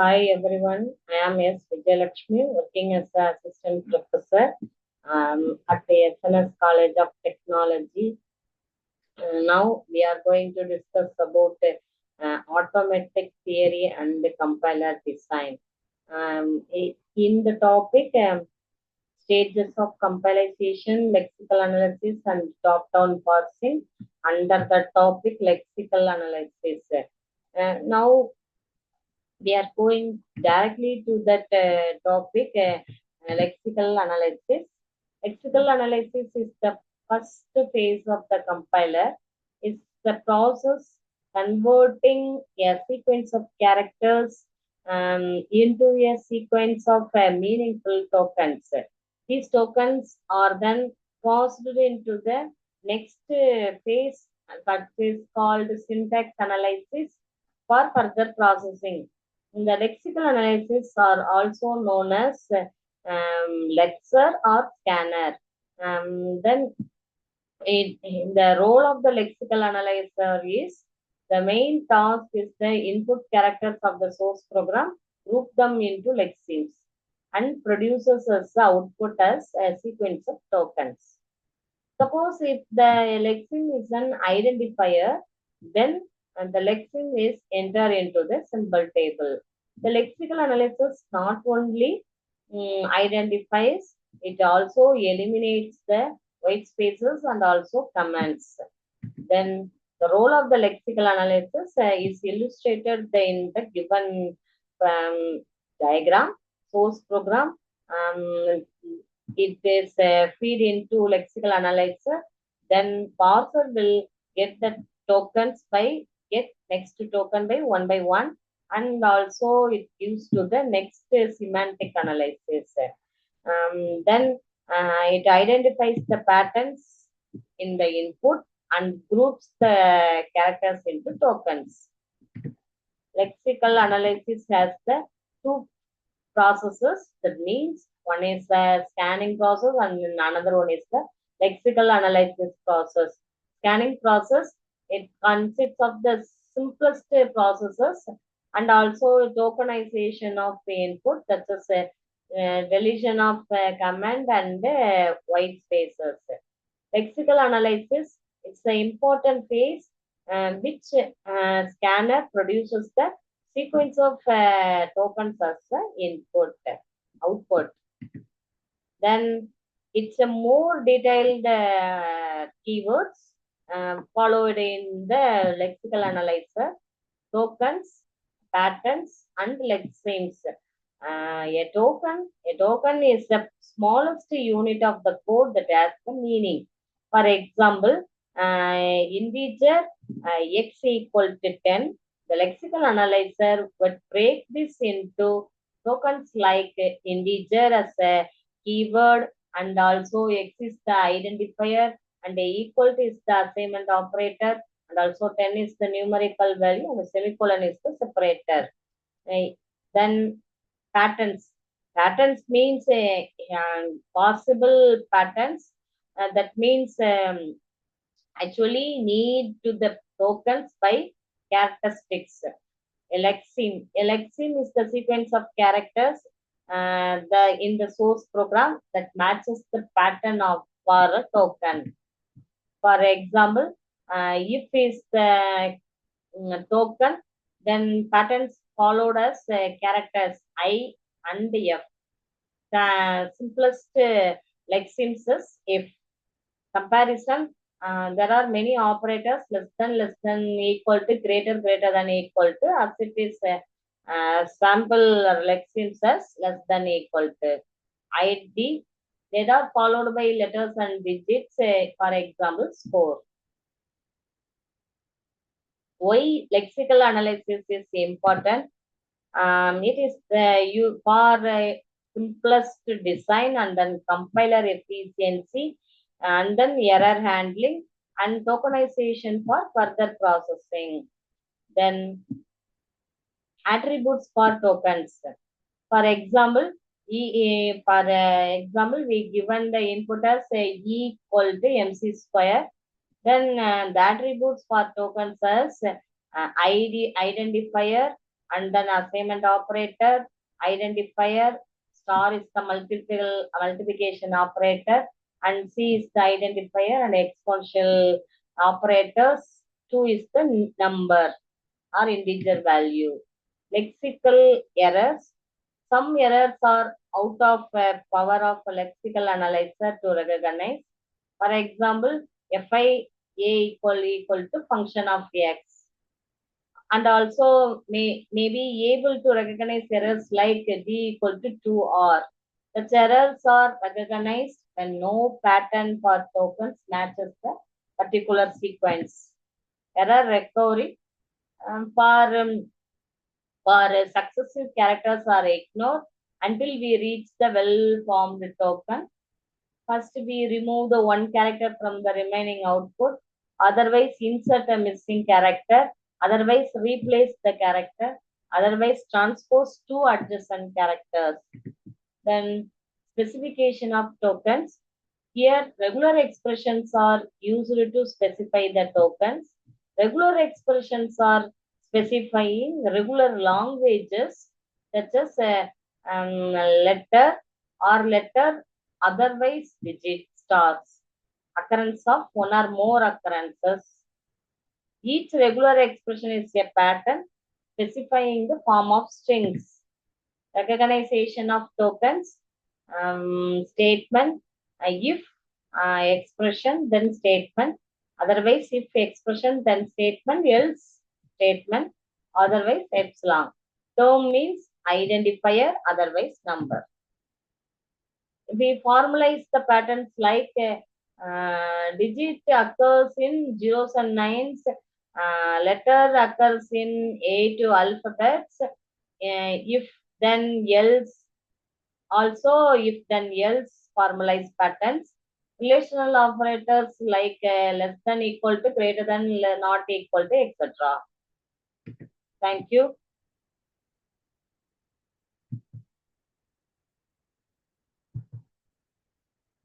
Hi everyone, I am S. Vijayalakshmi, working as an assistant professor at the SNS College of Technology. Now we are going to discuss about automatic theory and the compiler design. In the topic, stages of compilation, lexical analysis, and top-down parsing. Under the topic lexical analysis. Now we are going directly to that topic, lexical analysis. Lexical analysis is the first phase of the compiler. It's the process converting a sequence of characters into a sequence of meaningful tokens. These tokens are then passed into the next phase that is called syntax analysis for further processing. The lexical analysis are also known as lexer or scanner. Then the role of the lexical analyzer is the main task is the input characters of the source program, group them into lexemes, and produces as the output as a sequence of tokens. Suppose if the lexeme is an identifier, then the lexeme is entered into the symbol table. The lexical analysis not only identifies, it also eliminates the white spaces and also comments. Then the role of the lexical analysis is illustrated in the given diagram, source program. It is feed into lexical analyzer. Then parser will get the tokens by get next token by one, and also it gives to the next semantic analysis. Then it identifies the patterns in the input and groups the characters into tokens. Lexical analysis has the two processes. That means one is the scanning process and another one is the lexical analysis process. Scanning process, it consists of the simplest processes and also tokenization of the input, such as deletion of command and white spaces. Lexical analysis, it's the important phase which scanner produces the sequence of tokens as the input, output. Then it's a more detailed keywords followed in the lexical analyzer, tokens, patterns, and lexemes. A token is the smallest unit of the code that has the meaning. For example, integer x equal to 10. The lexical analyzer would break this into tokens like integer as a keyword, and also x is the identifier, and a equal to is the assignment operator, and also 10 is the numerical value, and the semicolon is the separator. Then patterns. Patterns means possible patterns. That means actually need to the tokens by characteristics. A lexeme is the sequence of characters in the source program that matches the pattern of for a token. For example, if is the token, then patterns followed as characters I and F. The simplest lexemes is if. Comparison, there are many operators less than equal to greater than equal to, as it is sample lexemes as less than equal to. ID, they are followed by letters and digits, for example score. Why lexical analysis is important? It is you for simplest design, and then compiler efficiency, and then error handling and tokenization for further processing. Then attributes for tokens. For example, we given the input as E equal to MC square. Then the attributes for tokens as ID identifier, and then assignment operator, identifier, star is the multiplication operator, and C is the identifier, and exponential operators, 2 is the number or integer value. Lexical errors. Some errors are out of power of a lexical analyzer to recognize. For example, fi a equal to function of x, and also may be able to recognize errors like d equal to 2r. Such errors are recognized when no pattern for tokens matches the particular sequence. Error recovery. For successive characters are ignored until we reach the well-formed token. First, we remove the one character from the remaining output. Otherwise, insert a missing character. Otherwise, replace the character. Otherwise, transpose two adjacent characters. Then, specification of tokens. Here, regular expressions are used to specify the tokens. Regular expressions are specifying regular languages such as a letter or letter, otherwise digit stars. Occurrence of one or more occurrences. Each regular expression is a pattern specifying the form of strings. Recognition of tokens, statement, if expression, then statement. Otherwise, if expression, then statement, else statement. Otherwise, epsilon. Term means identifier, otherwise number. We formalize the patterns like digit occurs in zeros and nines, letter occurs in A to alphabets, if then else, also if then else formalized patterns. Relational operators like less than equal to, greater than, not equal to, etc. Thank you.